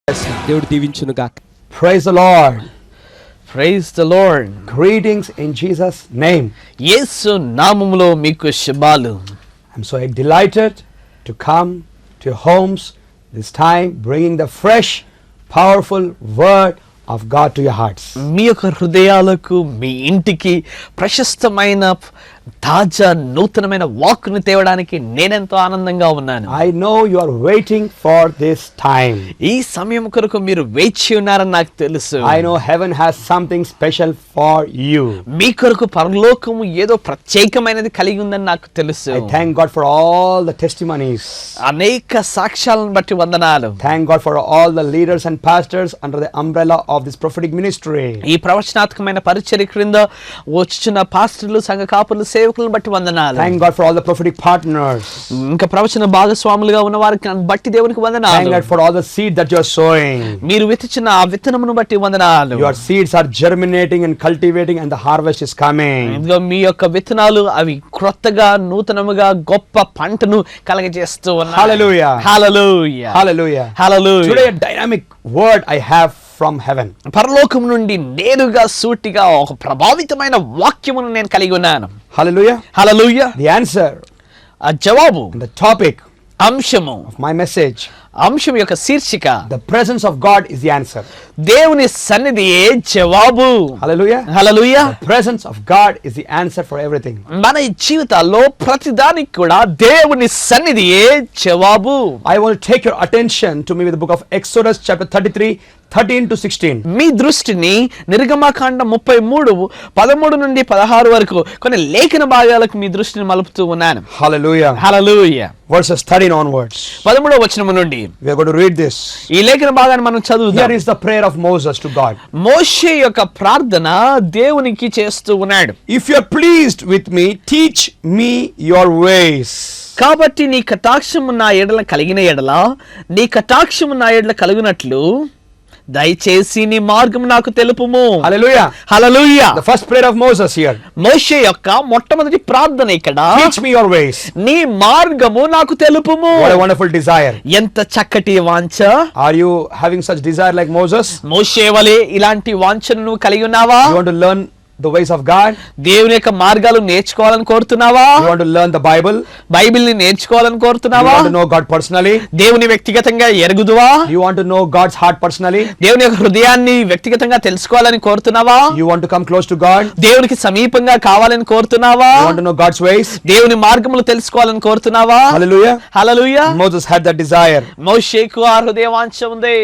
దేవుడు దీవించునుగాక. Praise the Lord. Praise the Lord. Greetings in Jesus' name. యేసు నామములో మీకు శుభాలు. I'm so delighted to come to your homes this time, bringing the fresh, powerful word of God to your hearts. మీ యొక్క హృదయాలకు, మీ ఇంటికి ప్రశస్తమైన తాజా నూతనమైన వాక్కును తేవడానికి నేనెంతో ఆనందంగా ఉన్నాను. I know you are waiting for this time. ఈ సమయం కొరకు మీరు వేచి ఉన్నారని నాకు తెలుసు. I know heaven has something special for you. మీ కొరకు పరలోకము ఏదో ప్రత్యేకమైనది కలిగి ఉందని నాకు తెలుసు. I thank God for all the testimonies. అనేక సాక్ష్యాలను బట్టి వందనాలు. Thank God for all the leaders and pastors under the umbrella of this prophetic ministry. ఈ ప్రవచనాత్మకమైన పరిచర్య క్రింద వచ్చుచున్న పాస్టర్లు, సంఘ కాపులు, సేవకులను బట్టి వందనాలు. Thank God for all the prophetic partners. ఇంకా ప్రవచన భాగస్వాములుగా ఉన్న వారికి బట్టి దేవునికి వందనాలు. Thank God for all the seed that you are sowing. మీరు విత్తుచున్న ఆ విత్తనమును బట్టి వందనాలు. Your seeds are germinating and cultivating and the harvest is coming. ఇదిగో మీ యొక్క విత్తనాలు అవి క్రొత్తగా నూతనముగా గొప్ప పంటను కలగజేస్తూ ఉన్నాయి. Hallelujah. Hallelujah. Hallelujah. Hallelujah. Today a dynamic word I have from heaven. పరలోకం నుండి నేరుగా సూటిగా ఒక ప్రభావితమైన వాక్యమును నేను కలిగి ఉన్నాను. Hallelujah. హల్లెలూయా. The answer ఆ జవాబు, and the topic అంశము, of my message, అంశం యొక్క శీర్షిక, the presence of God is the answer. దేవుని సన్నిధియే జవాబు. Hallelujah. Hallelujah. The presence of God is the answer for everything. మన జీవితాల్లో ప్రతిదానికి కూడా దేవుని సన్నిధియే జవాబు. I want to take your attention to me with the book of Exodus chapter 33 13 to 16. మీ దృష్టిని నిర్గమకాండ 33 13 నుండి 16 వరకు కొన్ని లేఖన భాగాలకు మీ దృష్టిని మలుపుతూ ఉన్నాను. Hallelujah. హల్లెలూయా. Verses 13 onwards. 13వ వచనము నుండి We are going to read this. ఈ లేఖన భాగాన్ని మనం చదువుదాం. Here is the prayer of Moses to God. మోషే యొక్క ప్రార్థన దేవునికి చేస్తూ ఉన్నాడు. If you are pleased with me, teach me your ways. కాబట్టి నీ కటాక్షము నా ఎడల కలిగిన ఎడల, నీ కటాక్షము నా ఎడల కలుగునట్లు దయచేసి నీ మార్గం నాకు తెలుపుము. Hallelujah. Hallelujah. The first prayer of Moses here. మోషే యొక్క మొట్టమొదటి ప్రార్థన ఇక్కడ, Teach me your ways. నీ మార్గము నాకు తెలుపుము. What a wonderful desire. ఎంత చక్కటి వాంఛ. Are you having such desire like Moses? మోషే వలె ఇలాంటి వాంఛను నువ్వు కలిగి ఉన్నావా? You want to learn the ways of God? దేవుని యొక్క మార్గాలు నేర్చుకోవాలని కోరుతున్నావా? You want to learn the Bible? బైబిల్ని నేర్చుకోవాలని You కోరుతున్నావా? want to know God personally? దేవుని వ్యక్తిగతంగా ఎరుగుదువా? You want to know God's heart personally? దేవుని యొక్క హృదయాన్ని వ్యక్తిగతంగా తెలుసుకోవాలని కోరుతున్నావా? You want to come close to God? దేవునికి సమీపంగా కావాలని కోరుతున్నావా? You want to know God's ways? దేవుని మార్గములు తెలుసుకోవాలని కోరుతున్నావా? Hallelujah. Hallelujah. Moses had that desire. మోషేకు ఆ హృదయ వాంఛ ఉంది.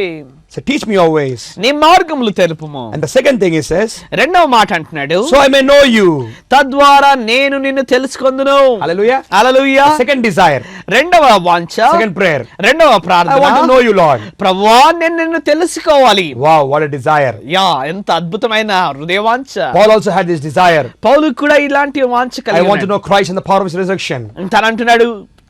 So teach me your ways. నీ మార్గములు తెలుపుము. And the second thing he says, రెండవ మాట అంటున్నాడు, so I may know you. తద్వారా నేను నిన్ను తెలుసుకొందును. Hallelujah. హల్లెలూయా. Second desire. రెండవ వాంఛ, Second prayer. రెండవ I ప్రార్థన, want to know you, Lord. ప్రభువా నేను నిన్ను తెలుసుకోవాలి. Wow, what a desire. Yeah, ఎంత అద్భుతమైన హృదయ వాంఛ. Paul also had this desire. పౌలు కూడా ఇలాంటి వాంఛ I కలిగి want to know Christ and the power of his resurrection. తను అంటున్నాడు,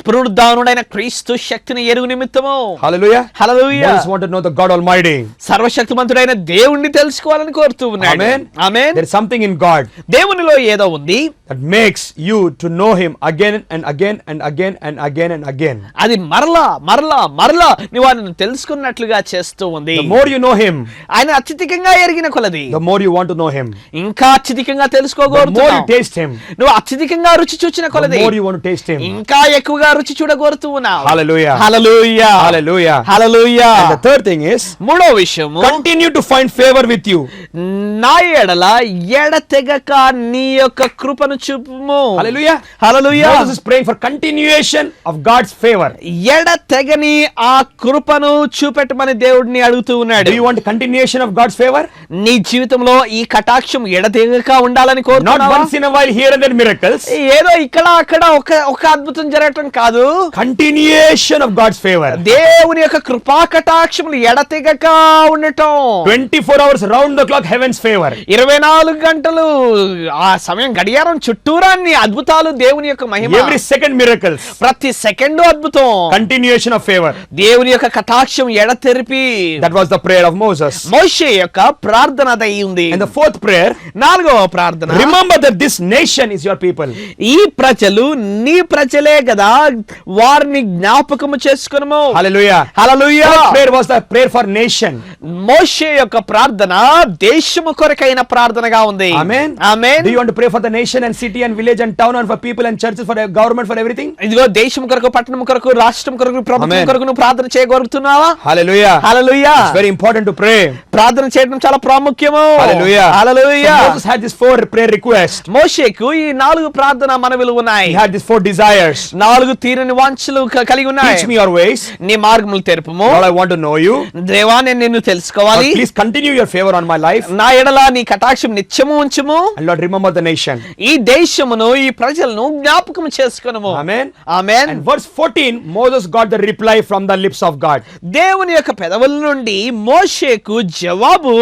పునరుద్ధానుడైన క్రీస్తు శక్తిని ఎరుగు నిమిత్తము. Hallelujah. Hallelujah. Moses want to know the God Almighty. సర్వశక్తిమంతుడైన దేవుణ్ణి తెలుసుకోవాలని కోరుతూ ఉన్నాడు. Amen. Amen. There is something in God దేవునిలో ఏదో ఉంది, that makes you to know him again and again and again and again and again. అది మరలా మరలా మరలా నువ్వు ఆయనను తెలుసుకున్నట్లుగా చేస్తూ ఉంది. The more you know him, ఆయన అత్యధికంగా ఎరిగిన కొలది the more you want to know him. ఇంకా అత్యధికంగా The more you తెలుసుకోగోరుతున్నావు. taste him, నువ్వు అత్యధికంగా రుచి చూచిన the కొలది more you want to taste him. ఇంకా ఎక్కువగా రుచి చూడగోరుతూ ఉన్నావు. Hallelujah. Hallelujah. Hallelujah. Hallelujah. And the third thing is, మూడో విషయము, continue to find favor with you. నా ఎడల ఎడతెగక నీ యొక్క కృపను చూపుము. Hallelujah. Hallelujah. Moses is praying for continuation of God's favor. ఎడతెగని ఆ కృపను చూపెట్టమని దేవుడిని అడుగుతూ ఉన్నాడు. Do you want a continuation of God's favor? నీ జీవితంలో ఈ కటాక్షం ఎడతెగక ఉండాలని Not కోరుతున్నావా? once in a while here and there miracles. ఏదో ఇక్కడ అక్కడ ఒక అద్భుతం జరగటం కాదు. Continuation of God's favor. దేవుని యొక్క కృపా కటాక్షములు ఎడతెగక ఉండటం. 24 hours round the clock heaven's favor. 24 గంటలు ఆ సమయం గడియారం చుట్టూరా అన్ని అద్భుతాలు, దేవుని యొక్క మహిమ. Every second miracles. ప్రతి సెకండ్ అద్భుతం. Continuation of favor. దేవుని యొక్క కటాక్షం ఎడతెరిపి. That was the prayer of Moses. మోషే యొక్క ప్రార్థన అదై ఉంది. And the fourth prayer, నాలుగవ ప్రార్థన, remember that this nation is your people. ఈ ప్రజలు నీ ప్రజలే కదా, వారిని జ్ఞాపకము చేసుకొనుము. Hallelujah. Hallelujah. That prayer was the prayer for nation. మోషే యొక్క ప్రార్థన దేశము కొరకైన ప్రార్థనగా ఉంది. Amen. Amen. Do you want to pray for the nation and city and village and town and for people and churches, for the government, for everything? ఇదిగో దేశం కొరకు, పట్టణం కొరకు, రాష్ట్రం కొరకు, ప్రభుత్వం Amen. కొరకు నువ్వు ప్రార్థన చేయగలుగుతున్నావా? Hallelujah. Hallelujah. It's very important to pray. ప్రార్థన చేయడం చాలా ప్రాముఖ్యము. Hallelujah. Hallelujah. So Moses had these 4 prayer requests. మోషేకు ఈ 4 ప్రార్థన మనవులు ఉన్నాయి. He had these 4 desires. 4 తీరని వాంఛలు కలిగి ఉన్నాయి. Teach me your ways. నీ మార్గములు తెరుపుము. Lord, I want to know you. దేవా నేను నిన్ను తెలుసుకోవాలి. Lord, please continue your favor on my life. నా ఎడల నీ కటాక్షం నిత్యము ఉంచుము. And Lord, remember the nation. ఈ దేశమును, ఈ ప్రజలను జ్ఞాపకం చేసుకొనుము. Amen. Amen. And verse 14, Moses got the reply from the lips of God. దేవుని యొక్క పెదవుల నుండి మోషేకు జవాబు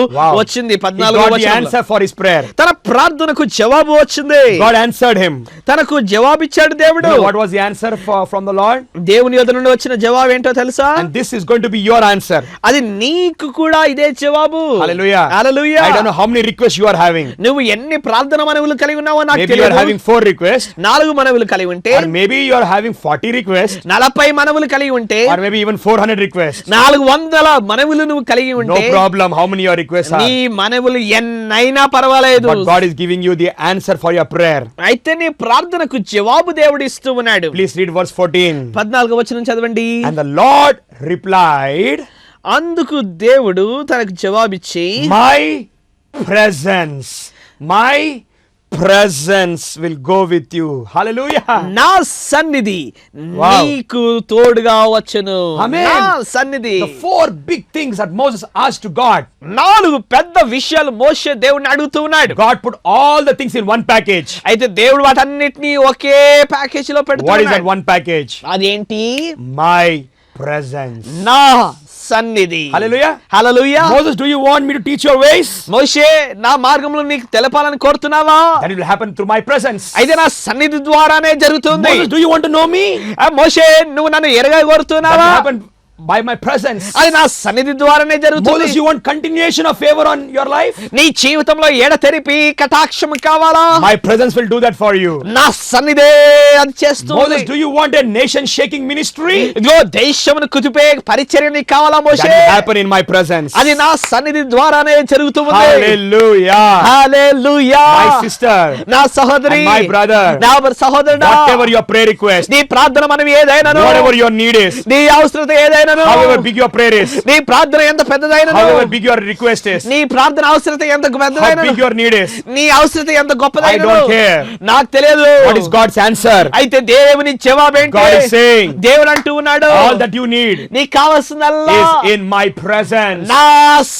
వచ్చింది. He 14వ got the వచనంలో answer for his prayer. తన ప్రార్థనకు జవాబు వచ్చింది. God answered him. తనకు జవాబిచ్చాడు దేవుడు. What was the answer from the Lord? దేవుని యొద్ద నుండి వచ్చిన జవాబు ఏంటో తెలుసా? And this is going to be your answer. అది నీకు కూడా ఇదే జవాబు. Hallelujah. Hallelujah. I don't know how many requests you are having. నువ్వు ఎన్ని ప్రార్థన మనవులు కలిగి ఉన్నావో నాకు Maybe you are తెలియదు. having 4 requests. 4 మనవులు కలిగి ఉంటే, Or maybe you are having 40 requests. 40 మనవులు కలిగి ఉంటే, Or maybe even 400 requests. 400 మనవులు నువ్వు కలిగి No ఉంటే, problem how many your requests నీ are. మనవులు ఎన్నైనా పర్వాలేదు. But God is giving you the answer for your prayer. అయితే నీ ప్రార్థనకు జవాబు దేవుడు ఇస్తూ ఉన్నాడు. Please read verse 14. 14వ వచనం చదవండి. And the Lord replied, అందుకు దేవుడు తనకు జవాబిచ్చి, my presence will go with you. Hallelujah. నా సన్నిధి Wow. నీకు తోడుగా వచ్చును. Amen. నా సన్నిధి. The 4 big things that Moses asked to God. 4 పెద్ద విషయాలు మోషే దేవుడిని అడుగుతూ ఉన్నాడు. God put all the things in one package. అయితే దేవుడు వాటన్నిటిని ఒకే ప్యాకేజ్ లో What is that పెడుతున్నాడు. one package? అదేంటి? My presence. నా సన్నిధి. Hallelujah. Hallelujah. Moses, do you want me to teach your ways? మోషే నా మార్గములు నీకు తెలపాలని కోరుతున్నావా? That will happen through my presence. అయితే నా సన్నిధి ద్వారానే జరుగుతుంది. Moses, do you want to know me? మోషే నువ్వు నన్ను ఎరగా That కోరుతున్నావా? will happen by my presence. అది నా సన్నిధి ద్వారానే జరుగుతుంది. Moses, you want continuation of favor on your life? నీ జీవితంలో ఎడతెరిపి కటాక్షం కావాలా? My presence will do that for you. నా సన్నిధే అది చేస్తుంది. Moses, do you want a nation shaking ministry? ఇదిగో దేశమును కుదిపే పరిచర్య నీకు కావాలా That Moshe? will happen in my presence. అది నా సన్నిధి ద్వారానే జరుగుతుంది. Hallelujah. హల్లెలూయా. My sister నా సహోదరి, and my brother, నా సహోదరుడా, whatever your prayer request, నీ ప్రార్థన మనం ఏదైనాను, whatever your need is, నీ అవసరత ఏదైనాను, however big your prayer is, నీ ప్రార్థన ఎంత పెద్దదైనను, however big your request is, నీ ప్రార్థన అవసరత ఎంత how పెద్దదైనను, big your need is, నీ అవసరత ఎంత గొప్పదైనను, I don't care. నాకు తెలియదు. what is God's answer? అయితే దేవుని జవాబు ఏంటి? God is saying, దేవుడు అంటూ ఉన్నాడు, all that you need నీకు కావాల్సిందల్లా is in my presence. నా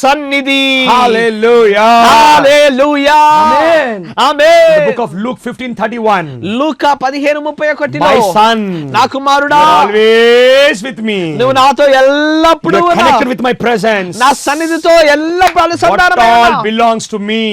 సన్నిధి. Hallelujah. Hallelujah. Amen. Amen. The book of Luke 15:31. Luka 15:31 My son, నా కుమారుడా, you are always with me. నువ్వు నాతో ఎల్లప్పుడూ You are ఉన్నావు. connected with my presence. నా సన్నిధితో ఎల్లప్పుడూ What అనుసంధానమై all ఉన్నావు. belongs to me.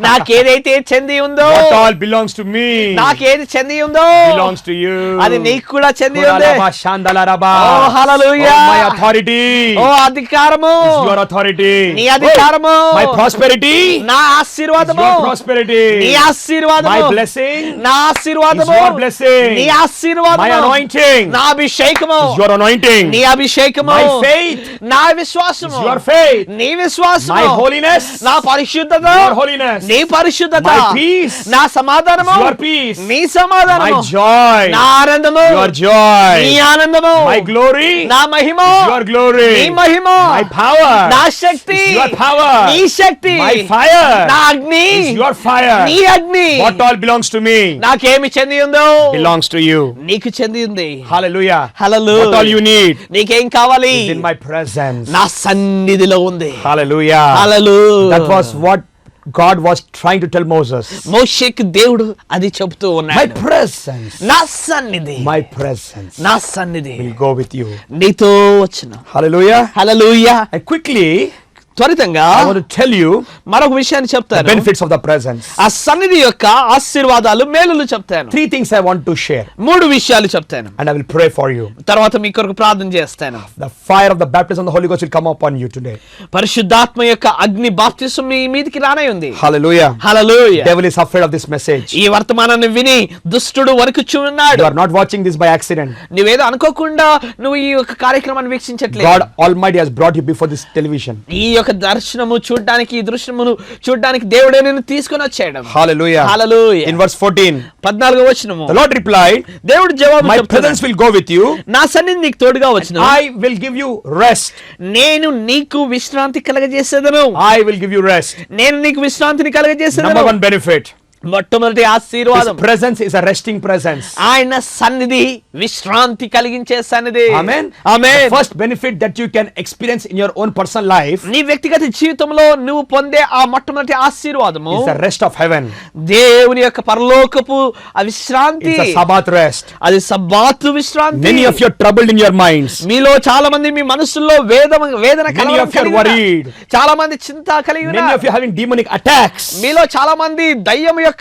నాకేదైతే చెంది ఉందో, What all belongs to me నాకేది చెంది ఉందో belongs to you. అది నీకు కూడా చెంది ఉంది. Kuralaba Shandalaraba. Oh, hallelujah. Oh, my authority ఓ అధికారము, is your authority. నీ అధికారము, My prosperity నా is ఆశీర్వాదము, your prosperity. నీ ఆశీర్వాదము, My blessing నా ఆశీర్వాదము, is your blessing. నీ My ఆశీర్వాదము, anointing నా అభిషేకము, is your anointing. నీ అభిషేకము, My faith నా విశ్వాసము, is your faith. నీ విశ్వాసము, My holiness నా పరిశుద్ధత, your holiness. నీ పరిశుద్ధత, My peace నా సమాధానము, is your peace. నీ My సమాధానము, joy నా ఆనందము, your joy. నీ ఆనందము, My glory నా మహిమ, your glory. నీ మహిమ, My power నా శక్తి, is your power. నీ శక్తి, My fire నా అగ్ని, is your fire. నీ అగ్ని, What all belongs to me నాకేమి చెంది ఉందో belongs to you. నీకు చెంది ఉంది. Hallelujah. Hallelujah. What all you need నీకేం కావాలి? is in my presence. నా సన్నిధిలో ఉంది. Hallelujah. Hallelujah. That was what God was trying to tell Moses. మోషేకి దేవుడు అది చెప్తూ My ఉన్నాడు. presence, నా సన్నిధి, my presence నా సన్నిధి will go with you. నీతో వచ్చిన. Hallelujah. హల్లెలూయా. And quickly, త్వరితంగా I want to tell you మరొక విషయాన్ని the చెప్తాను. benefits of the presence. ఆ సన్నిధి యొక్క ఆశీర్వాదాలు మేలులు చెప్తాను. 3 things I want to share. 3 విషయాలు చెప్తాను. And I will pray for you. తర్వాత మీ కొరకు ప్రార్థన చేస్తాను. The fire of the baptism of the Holy Ghost will come upon you today. పరిశుద్ధాత్మ యొక్క అగ్ని బాప్తిసం మీ మీదికి రానై ఉంది. Hallelujah. Hallelujah. Devil is afraid of this message. ఈ వర్తమానాన్ని విని దుష్టుడు వణుకుచున్నాడు. You are not watching this by accident. నువ్వేదో అనుకోకుండా నువ్వు ఈ యొక్క కార్యక్రమాన్ని వీక్షించట్లేదు. God Almighty has brought you before this television. ఈ యొక్క దర్శనము చూడడానికి, ఈ దృశ్యమును చూడడానికి దేవుడే నిన్ను తీసుకొని వచ్చాడు. Hallelujah. హల్లెలూయా. In verse 14, 14వ వచనము, the Lord replied, దేవుడు జవాబు my చెప్తున్నాడు. presence will go with you. నా సన్నిధి నీకు తోడుగా వచ్చును. I will give you rest. నేను నీకు విశ్రాంతి కలగజేసేదను. I will give you rest. నేను నీకు విశ్రాంతిని కలగజేసేదను. Number 1 benefit. మొట్టమొదటి His ఆశీర్వాదం, presence is a resting presence. ఆయన సన్నిధి విశ్రాంతి కలిగించే సన్నిధి. Amen. Amen. The first benefit that you can experience in your own personal life నీ వ్యక్తిగత జీవితంలో నువ్వు పొందే ఆ మొట్టమొదటి ఆశీర్వాదము is the rest of heaven. దేవుని యొక్క పరలోకపు ఆ విశ్రాంతి. It's a Sabbath rest. అది సబ్బాతు విశ్రాంతి. Many of you are troubled in your minds. మీలో చాలా మంది మీ మనసుల్లో వేదన Many కలవరం of you are కలిగి ఉన్నారు. worried. చాలా మంది చింత కలిగి Many ఉన్నారు. of you are having demonic attacks. మీలో చాలా మంది దయ్యం యొక్క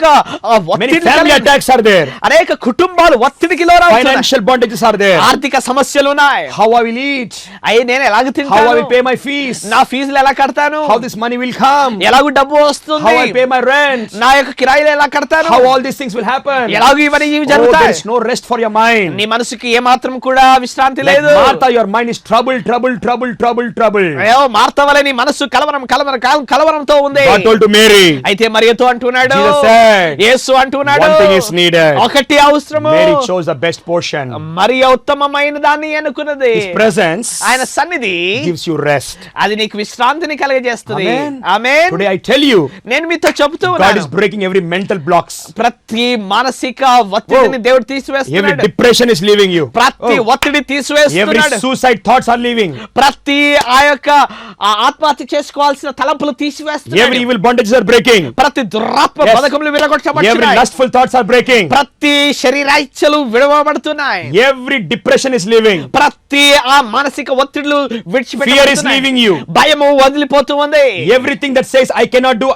Many family attacks are there. అనేక కుటుంబాలు ఒత్తిడికి లోనవుతున్నాయి. Financial bondages are there. ఆర్థిక సమస్యలు ఉన్నాయి. How I will eat. అయ్యి నేను ఎలాగ How I తింటాను, will pay my fees. నా ఫీజులు ఎలా కడతాను, How this money will come. ఎలాగ డబ్బు వస్తుంది, How I pay my rent. నా యొక్క కిరాయిలు ఎలా కడతాను, How all these things will happen. ఎలాగ ఇవన్నీ Oh, there జరుగుతాయి. is no rest for your mind. నీ మనసుకి ఏ మాత్రం కూడా విశ్రాంతి Like లేదు. Martha, your mind is troubled. అయ్యో మార్త వలె నీ మనసు కలవరంతో ఉంది. God told to Mary, అయితే మరియతో అంటున్నాడు, Jesus said, యేసు అంటున్నాడు, one thing is needed. ఒకటి అవసరము. Mary chose the best portion. మరి ఉత్తమమైన దాన్ని ఎన్నుకున్నది. His presence ఆయన సన్నిధి gives you rest. అది నీకు విశ్రాంతిని కలగజేస్తుంది. Amen. Amen. Today I tell you, నేను మీతో చెబుతూ God ఉన్నాను, is breaking every mental blocks. ప్రతి మానసిక ఒత్తిడిని దేవుడు Every తీసివేస్తున్నాడు. depression is leaving you. ప్రతి ఒత్తిడి Every తీసివేస్తున్నాడు. suicide thoughts are leaving. ప్రతి ఆ యొక్క ఆత్మహత్య చేసుకోవాల్సిన తలంపులు Every తీసివేస్తున్నాడు. evil bondages are breaking. ప్రతి దురాత్మ Yes. పథకములు Every విరగొట్టబడుతున్నాయి. lustful thoughts are breaking. ప్రతి శరీరాయిచ్చలు విడవబడుతున్నాయి. Every depression is leaving. ప్రతి ఆ మానసిక ఒత్తిడులు Fear is విడిచిపెట్టబడుతున్నాయి. leaving you. భయము వదిలిపోతూ ఉంది. Everything that says I cannot do,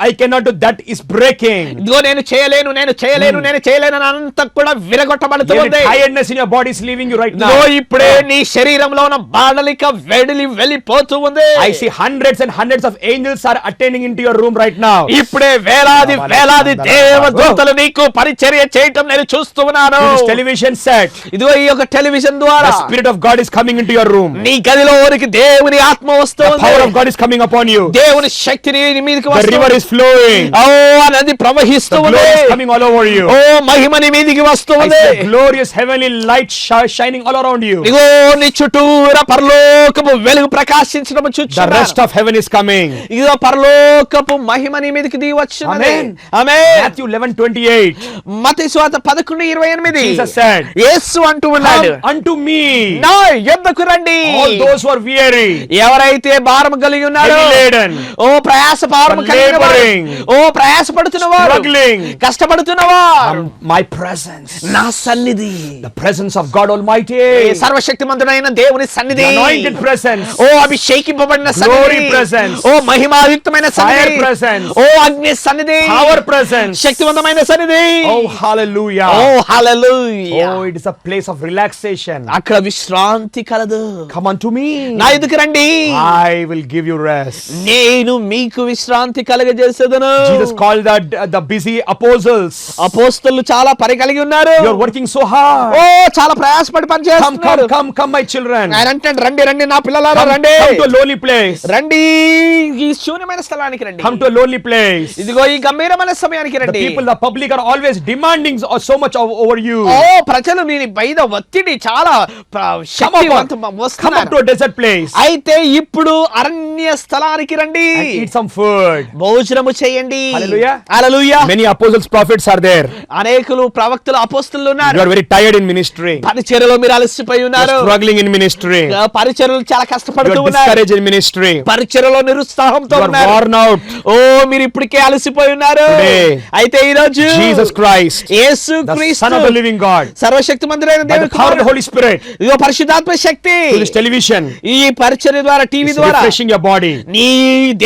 that is breaking. ఇదిగో నేను చేయలేను అని అంతా కూడా విరగొట్టబడుతూ Every ఉంది. tiredness in your body is leaving you right now. ఇదిగో ఇప్పుడే నీ శరీరంలో ఉన్న బాడలిక వెళ్ళిపోతూ ఉంది. I see hundreds and hundreds of angels are attending into your room right now. ఇప్పుడే వేలాది దేవదూతలు నీకు పరిచర్య చేయటం నేను చూస్తూ ఉన్నాను. This television set, ఇదిగో ఈ యొక్క టెలివిజన్ the ద్వారా Spirit of God is coming into your room. నీ గదిలోనికి దేవుని ఆత్మ The వస్తుంది. power of God is coming upon you. దేవుని శక్తిని నీ మీదకి The వస్తుంది. river is flowing. ఓ నది ప్రవహిస్తూ The ఉంది. glory is coming all over you. ఓ మహిమ నీ మీదకి వస్తూ I ఉంది. see a glorious heavenly light shining all around you. ఇదిగో నీ చుట్టూరా పరలోకపు వెలుగు ప్రకాశించడం The చూస్తున్నాను. rest of heaven is coming. ఇదిగో పరలోకపు మహిమ నీ మీదకి దిగి వచ్చినది. Amen. ఆమేన్. Matthew 11:28. మత్తయి సువార్త 11:28. Jesus said, యేసు అంటూ ఉన్నాడు, come unto me, నా యొద్దకు రండి all those who are weary, ఎవరైతే భారం కలిగి ఉన్నారో, heavy laden, ఓ ప్రయాస భారం కలిగిన వారు, laboring, ఓ ప్రయాసపడుతున్న వారు, struggling, కష్టపడుతున్న వారు, my presence, నా సన్నిధి, the presence of God Almighty, సర్వశక్తిమంతుడైన దేవుని సన్నిధి, the anointed presence, oh అభిషేకింపబడిన glory సన్నిధి, presence, ఓ మహిమాయుక్తమైన సన్నిధి, fire presence, ఓ అగ్ని సన్నిధి, power presence, శక్తివంతమైన సన్నిధి. oh hallelujah, oh hallelujah. oh it is a place of relaxation. అక్కడ విశ్రాంతి కలదు. Come unto me, నా ఎదుకు రండి, I will give you rest. నేను మీకు విశ్రాంతి కలగజేసేదను. Jesus called the busy apostles. అపోస్తలులు చాలా పని కలిగి ఉన్నారు. You are working so hard. ఓ చాలా ప్రయాసపడి పని చేస్తున్నారు. Come my children. ఆయన అంటాడు, రండి నా పిల్లలారా రండి, Come to a lonely place. రండి ఈ శూన్యమైన స్థలానికి రండి. Come to a lonely place. ఇదిగో ఈ గంభీరమైన సమయానికి The రండి. people, the public are always demanding so much over you. ఓ ప్రజలు నీ పైన ఒత్తిడి చాలా శక్తివంతం Come up వస్తున్నారు. to a desert place అయితే ఇప్పుడు అరణ్య స్థలానికి రండి, and eat some food. భోజనము చేయండి. Hallelujah. Hallelujah. Many apostles, prophets are there. అనేకులు ప్రవక్తలు అపోస్తలులు You ఉన్నారు. are very tired in ministry. పరిచర్యలో మీరు అలసిపోయి You are ఉన్నారు. struggling in ministry. పరిచర్యలు చాలా You కష్టపడుతూ are ఉన్నారు. discouraged in ministry. ministry. పరిచర్యలో నిరుత్సాహంతో You are ఉన్నారు. worn out. ఓ మీరు ఇప్పటికే అలసిపోయి ఉన్నారు. Today, అయితే ఈ రోజు Jesus Christ, యేసు the క్రీస్తు Son of the living God, సర్వశక్తిమంతుడైన by the దేవుని power of the కుమారుడు, Holy Spirit, ఇదిగో పరిశుద్ధాత్మ శక్తి through this television, ఈ పరిచర్య ద్వారా టీవీ is ద్వారా refreshing your body. నీ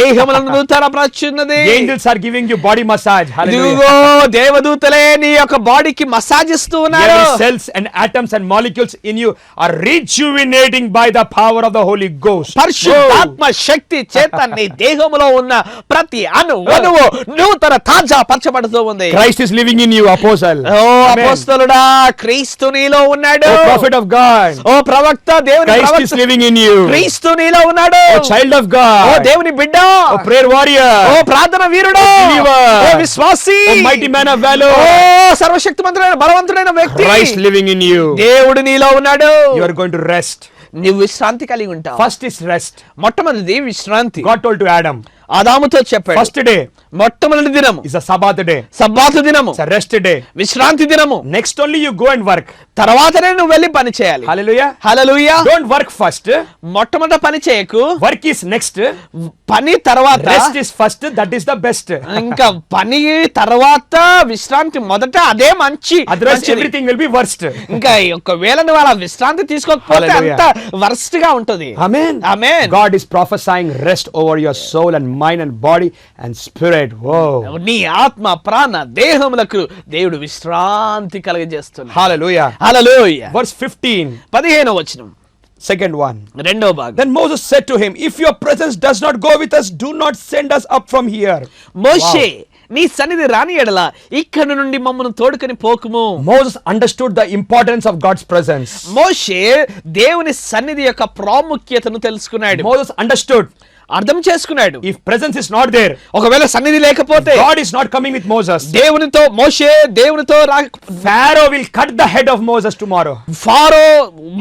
దేహములను నూతనపరచున్నది. The angels are giving you body massage. Hallelujah. ఇదిగో దేవదూతలే నీ యొక్క బాడీకి మసాజ్ ఇస్తూ ఉన్నారు. Every cells and atoms and molecules in you are rejuvenating by the power of the Holy Ghost. పరిశుద్ధాత్మ శక్తి చేత నీ దేహములో ఉన్న ప్రతి అణువు నూతన తాజా పరచబడుతూ ఉంది. Christ is living in you, apostle. Oh Amen. అపోస్తలుడా, క్రీస్తు నీలో ఉన్నాడు. Oh, prophet of God, ఓ ప్రవక్త, దేవుని Christ is ప్రవక్త, living in you. క్రీస్తు నీలో ఉన్నాడు. Oh, child of oh God, దేవుని బిడ్డ, oh, prayer warrior, ఓ ప్రార్థన వీరుడు, Oh, believer, ఓ విశ్వాసి, oh, mighty man of valor, ఓ సర్వశక్తిమంతుడైన బలవంతుడైన వ్యక్తి, Christ living in you. దేవుడు నీలో ఉన్నాడు. You are going to rest. నీవు విశ్రాంతి కలిగి ఉంటావు. First is rest. మొట్టమొదటిది విశ్రాంతి. God told to Adam, ఆదాముతో చెప్పాడు, first day మొట్టమొదటి దినము is a Sabbath day. సబ్బాతు దినము, It's a rest day. విశ్రాంతి దినము. Next only you go and work. తర్వాతనే నువ్వు వెళ్ళి పని చేయాలి. Hallelujah. Hallelujah. Don't work first. మొట్టమొదట పని చేయకు, Work is next. పని తర్వాత. Rest is first. That is the best. ఇంకా పని తర్వాత విశ్రాంతి మొదట, అదే Otherwise everything will be worst. ఇంకా ఒకవేళ నువ్వు అలా విశ్రాంతి తీసుకోకపోతే Hallelujah. అంత వర్స్ట్ గా ఉంటది. Amen. Amen. God is prophesying rest over your soul and mind and body and spirit. Whoa. నీ ఆత్మ ప్రాణ దేహములకు దేవుడు విశ్రాంతి కలుగజేస్తున్నాడు. Hallelujah. హల్లెలూయా. Verse 15. 15వ వచనం, Second one. రెండో భాగం. Then Moses said to him, if your presence does not go with us, do not send us up from here. మోషే, నీ సన్నిధి రాని ఎడల ఇక్కడి నుండి మమ్మను తోడుకొని పోకుము. Moses understood the importance of God's presence. మోషే దేవుని సన్నిధి యొక్క ప్రాముఖ్యతను తెలుసుకున్నాడు. Moses understood, అర్థం చేసుకున్నాడు. if presence is not there, ఒకవేళ సన్నిధి లేకపోతే God is not coming with Moses. దేవునితో Pharaoh will cut the head of Moses tomorrow. Pharaoh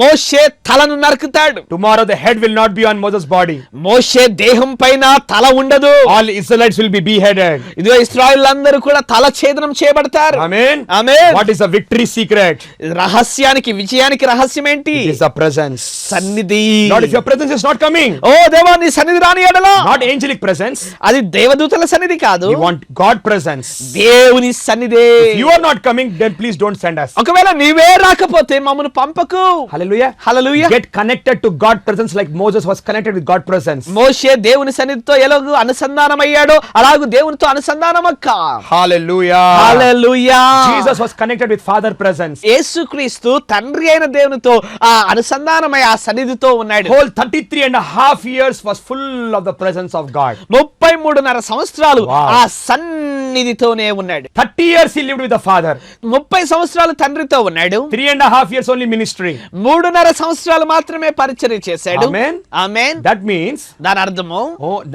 మోషే తలను నరుకుతాడు. Tomorrow the head will not be on Moses' body. మోషే దేహం పైన తల ఉండదు. All Israelites will be beheaded. ఇదిగో ఇశ్రాయేలీయులందరూ కూడా తల ఛేదనం చేయబడతారు. Amen. Amen. What is the victory secret? రహస్యానికి, విజయానికి రహస్యం ఏంటి? It is the presence. సన్నిధి. Lord, if your presence is not coming, ఓ దేవా, నీ సన్నిధి రాని ఎడల, not angelic presence, అది దేవదూతల సన్నిధి కాదు, we want God presence. దేవుని సన్నిధి. If you are not coming, then please don't send us. ఒకవేళ నీవే రాకపోతే మమ్మను పంపకు. Hallelujah. Hallelujah. Get connected to God presence like Moses was connected with God presence. మోషే దేవుని సన్నిధితో ఎలాగూ అనుసంధానమయ్యాడో అలాగూ దేవునితో అనుసంధానమక్క. Hallelujah. Hallelujah. Jesus was connected with Father presence. యేసుక్రీస్తు తండ్రి అయిన దేవునితో ఆ అనుసంధానమై ఆ సన్నిధితో ఉన్నాడు. Whole 33.5 years was full of the presence of God. 33.5 సంవత్సరాలు Wow. ఆ సన్నిధితోనే ఉన్నాడు. 30 years he lived with the Father. 30 సంవత్సరాలు తండ్రితో ఉన్నాడు. 3.5 years only ministry. 3.5 సంవత్సరాలు మాత్రమే పరిచర్య చేశాడు. Amen. ఆమేన్. That means దాని అర్థము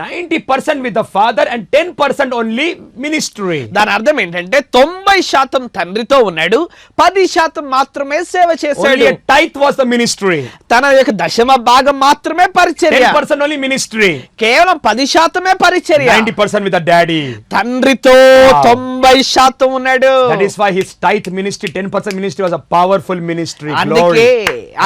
90% with the Father and 10% only ministry. దాని అర్థం ఏంటంటే 90% తండ్రితో ఉన్నాడు, 10% మాత్రమే సేవ చేశాడు. Only a tithe was the ministry. తన యొక్క దశమ భాగం మాత్రమే పరిచర్య. 10% only ministry. కేవలం 10% పరిచర్య. 90% with the daddy. తండ్రితో 90% ఉన్నాడు. That is why his tithe ministry, 10% ministry was a powerful ministry. అందుకే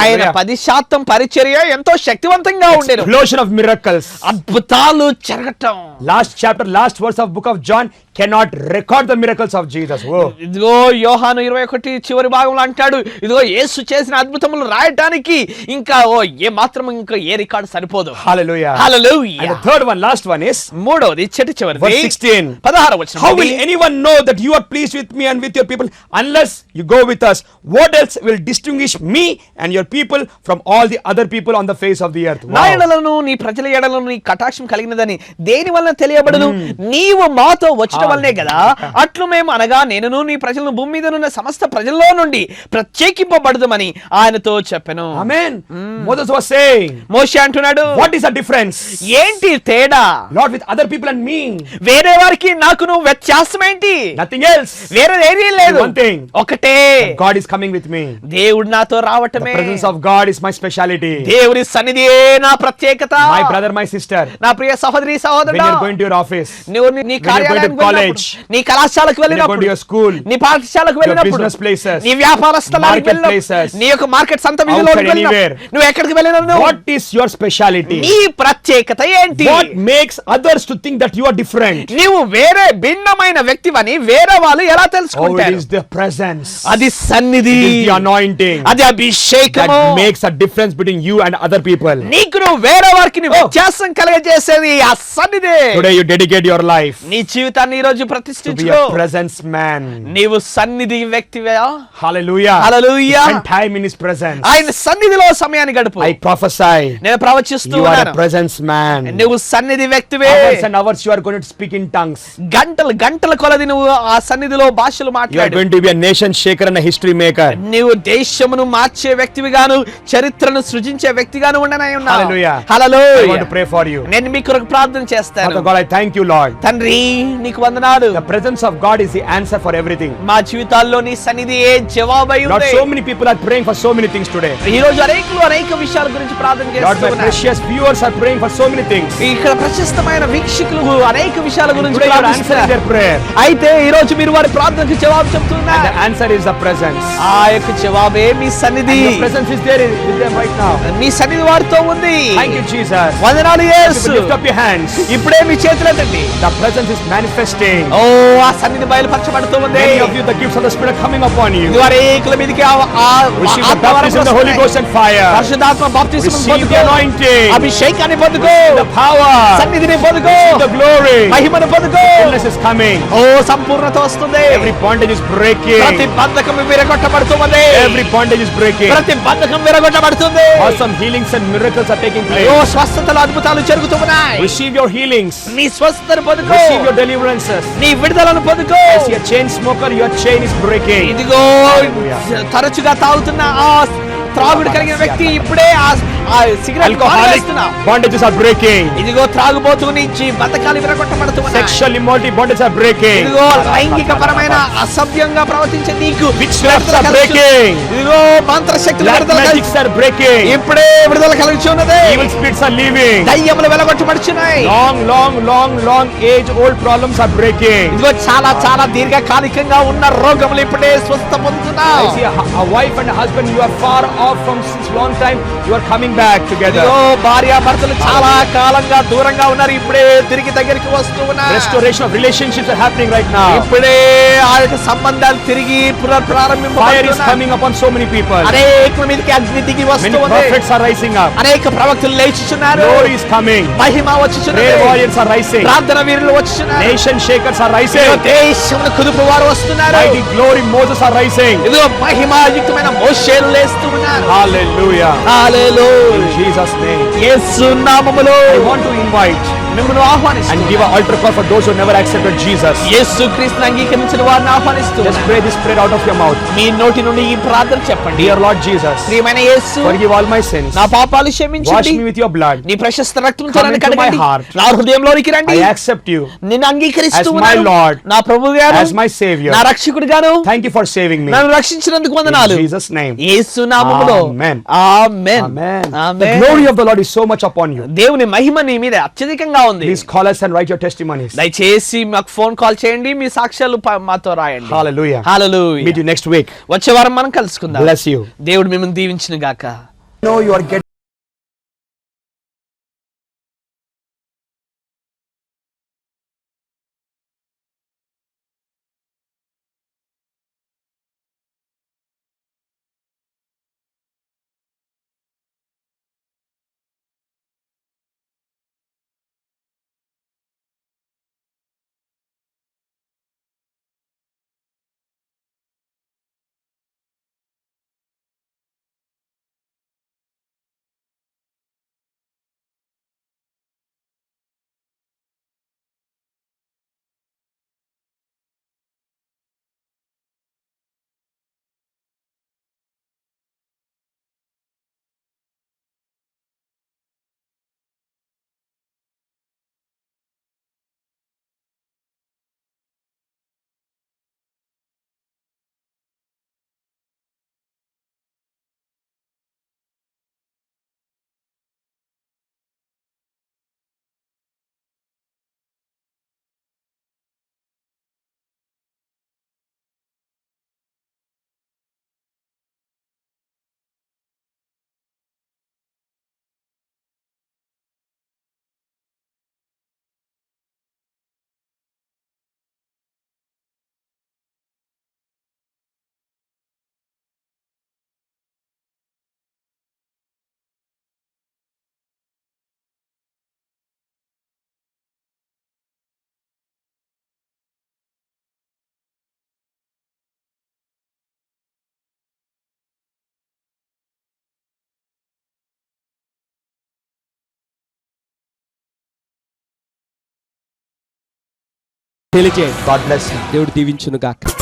ఆయన Hallelujah. 10% పరిచర్య ఎంతో శక్తివంతంగా ఉండేది. Explosion of miracles. అద్భుతాలు జరగటం. Last chapter, last verse of book of John cannot record the miracles of Jesus. Whoa. ఇదిగో యోహాను 21 చివరి భాగంలో అంటాడు, ఇదిగో యేసు చేసిన అద్భుతములు రాయటానికి ఇంకా ఏ మాత్రం ఇంకా ఏ రికార్డు సరిపోదు. Hallelujah. Hallelujah. And the third one, last one is మూడోది చివరిది verse 16. 16వ వచనం. How will anyone know that you are pleased with me and with your people unless you go with us? What else will distinguish me and your people from all the other people on the face of the earth? నా ఎడలను నీ ప్రజల ఎడలను నీ కటాక్షం కలిగినదని దేని వలన తెలియబడదు? నీవు మాతో వచ్చటం వల్లనే కదా. అట్లు మేము అనగా నేనును నీ ప్రజలను భూమి మీద ఉన్న సమస్త ప్రజల్లో నుండి ప్రత్యేకింపబడదుమని ఆయనతో చెప్పెను. Amen. Moses was saying, మోషే అంటున్నాడు, what is the difference, ఏంటి తేడా? Lord, with other people and me? వేరే వారికి నాకును వ్యత్యాసం ఏంటి? Nothing else. వేరే ఏమీ లేదు. One thing. ఒకటే, God is coming with me. దేవుడు నాతో The రావటమే. presence of God is my speciality. దేవుని సన్నిధియే నా ప్రత్యేకత. My brother, my sister. నా ప్రియ సహోదరి When సహోదరుడా, you are going to your office, నువ్వు నీ when you are going కార్యాలయానికి to college, వెళ్ళినప్పుడు, నీ కళాశాలకు when you are going వెళ్ళినప్పుడు, to your school, నీ పాఠశాలకు your వెళ్ళినప్పుడు, business places, నీ వ్యాపార స్థలానికి market వెళ్ళినప్పుడు, places, నీ యొక్క మార్కెట్ సంత వీధిలోకి outside వెళ్ళినప్పుడు, anywhere. నువ్వు ఎక్కడికి వెళ్ళినా what is your speciality? నీ ప్రత్యేకత ఏంటి? What makes others to think that you are different? నీవు వేరే భిన్నమైన వ్యక్తివని వేరే వాళ్ళు ఎలా Oh, it తెలుసుకుంటారు? is the presence. అది సన్నిధి, It is the anointing అది అభిషేకము. that makes a difference between you and other people. నీకు నువ్వు వేరే వారికి వ్యత్యాసం కలగజేసేది ఆ సన్నిధి. Today you dedicate your life నీ జీవితాన్ని ఈ రోజు to be ప్రతిష్ఠించుకో. a presence man. నీవు సన్నిధి వ్యక్తివే. Hallelujah. Hallelujah. Spend time in his presence. ఆయన సన్నిధిలో సమయాన్ని గడుపు. I prophesy నేను ప్రవచిస్తూ you are a ఉన్నాను, presence man. నువ్వు సన్నిధి వ్యక్తివే. Hours and hours you are going to speak in tongues. గంటలు గంటల కొలది నువ్వు ఆ సన్నిధిలో భాషలు You are మాట్లాడు. going to be a nation shaker and a history maker. నీవు దేశమును మార్చే వ్యక్తివిగాను చరిత్రను సృజించే వ్యక్తిగాను ఉండనై ఉన్నావు. Hallelujah. I hallelujah. want to pray for you. నేను మీ కొరకు ప్రార్థన చేస్తాను. Father God, I thank you, Lord. తండ్రి నీకు వందనాలు. The presence of God is the answer for everything. మా జీవితాల్లో నీ సన్నిధి ఏ జవాబై Lord, ఉంది. so many people are praying for so many things today. ఈ రోజు అనేక విషయాల గురించి ప్రార్థన Lord, చేస్తూ my ఉన్నారు. precious viewers are praying for so many things. ఇక్కడ ప్రశస్తమైన వీక్షకులు అనేక విషయాల గురించి Today you are answering ప్రార్థిస్తున్నారు. their prayer. అయితే ఈ రోజు మీరు వారి ప్రార్థనకు జవాబు And చెప్తున్నారు. the answer is the presence. ఆ యొక్క జవాబే మీ సన్నిధి. And your presence is there with them right now. మీ సన్నిధి వారితో ఉంది. Thank you, Jesus. వందనాలు యేసు. People lift up your hands. ఇప్పుడే మీ చేతులెత్తండి. The presence is manifesting. ఓ ఆ సన్నిధి బయలుపరచబడుతూ ఉంది. Many of you, the gifts of the Spirit are coming upon you. ఇది అనేకుల మీదకి Receive the baptism of the Holy Ghost and fire. పరిశుద్ధాత్మ బాప్తిస్మం Receive పొందుకో. the anointing. అభిషేకాన్ని పొందుకో. Receive the power. సన్నిధిని పొందుకో. Receive the glory. మహిమను పొందుకో. Fullness is coming. ఓ సంపూర్ణత వస్తుంది. Every bondage is ప్రతి breaking. బంధకం విరగొట్టబడుతుంది. Every bondage is breaking. ప్రతి బంధకం విరగొట్టబడుతుంది. Awesome healings and miracles are taking oh place. స్వస్థతలు అద్భుతాలు జరుగుతున్నాయి. Receive your healings. నీ స్వస్థతను పొందుకో. Receive your deliverances. నీ విడుదలను పొందుకో. As you're a chain smoker, your chain is breaking. ఇదిగో Hallelujah. తరచుగా తాగుతున్న ఆ త్రాగుడు కలిగిన వ్యక్తి ఇప్పుడే ఆ cigarette Alcoholic మానేస్తున్నా. bondages are breaking. ఇదిగో త్రాగుబోతు నుంచి బతకాలు విరగొట్టబడుతున్నాయి. Sexual immorality bondages are breaking. ఇదిగో లైంగిక పరమైన అసభ్యంగా ప్రవర్తించే నీకు Witchcrafts are breaking. ఇదిగో మంత్రశక్తులు Black విడుదల కలుగు- magics are breaking. ఇప్పుడే విడుదల కలుగుచున్నది. Evil spirits are leaving. దయ్యములు వెలగొట్టబడుచున్నాయి. Long age old problems are breaking. ఇదిగో చాలా దీర్ఘకాలికంగా ఉన్న రోగములు ఇప్పుడే స్వస్థ పొందుతున్నాయి. I see a wife and a husband, you are far off from since long time, you are coming back together. ఇదిగో భార్య భర్తలు చాలా కాలంగా దూరంగా ఉన్నారు, ఇప్పుడే తిరిగి దగ్గరికి వస్తూ ఉన్నారు. Restoration of relationships are happening right now. ఇప్పుడే ఆ యొక్క సంబంధాలు తిరిగి Fire is పునఃప్రారంభింపబడుతున్నాయి. coming upon so many people. అనేకుల మీదకి అగ్ని దిగి Many వస్తుంది. prophets are rising up. అనేక ప్రవక్తలు లేచుచున్నారు. Glory is coming. Mahima వచ్చుచున్నది. Prayer warriors are rising. ప్రార్థన వీరులు వచ్చుచున్నారు. Nation shakers are rising. ఇదిగో దేశమున కుదుపు వారు వస్తున్నారు. Mighty glory Moses are rising. ఇదిగో మహిమాయుక్తమైన మోషేలు లేస్తూ ఉన్నారు. Hallelujah. Hallelujah. In Jesus' name. యేసు నామములో I want to invite మిమ్మల్ని and ఆహ్వానిస్తున్నాను. give an altar call for those who never accepted Jesus. యేసు క్రీస్తుని అంగీకరించిన వారిని Just ఆహ్వానిస్తున్నాను. pray this prayer out of your mouth. మీ నోటి నుండి ఈ ప్రార్థన చెప్పండి. Dear Lord Jesus, ప్రియమైన యేసు, forgive all my sins. నా పాపాలు Wash క్షమించండి. me with your blood. నీ ప్రశస్త రక్తంతో Come నన్ను into my కడగండి. heart. నా హృదయంలోనికి రండి. I accept you నిన్ను అంగీకరిస్తూ as my ఉన్నాను. Lord, నా ప్రభువు గారు, as my Savior. నా రక్షకుడిగాను Thank you for saving me. నన్ను రక్షించినందుకు In వందనాలు. Jesus' name. యేసు నామములో Amen. Amen. Amen. The amen. glory of the Lord is so much upon you. దేవుని మహిమ నీ మీద అత్యధికంగా ఉంది. Please call us and write your testimonies. దయచేసి మాకు ఫోన్ కాల్ చేయండి, మీ సాక్ష్యాలు మాతో రాయండి. Hallelujah. Hallelujah. Meet you next week. వచ్చే వారం మనం కలుసుకుందాం. Bless you. దేవుడు మిమ్మల్ని దీవించును గాక. Know you are getting తెలియజేయండి. God bless you. దేవుడు దీవించును గాక.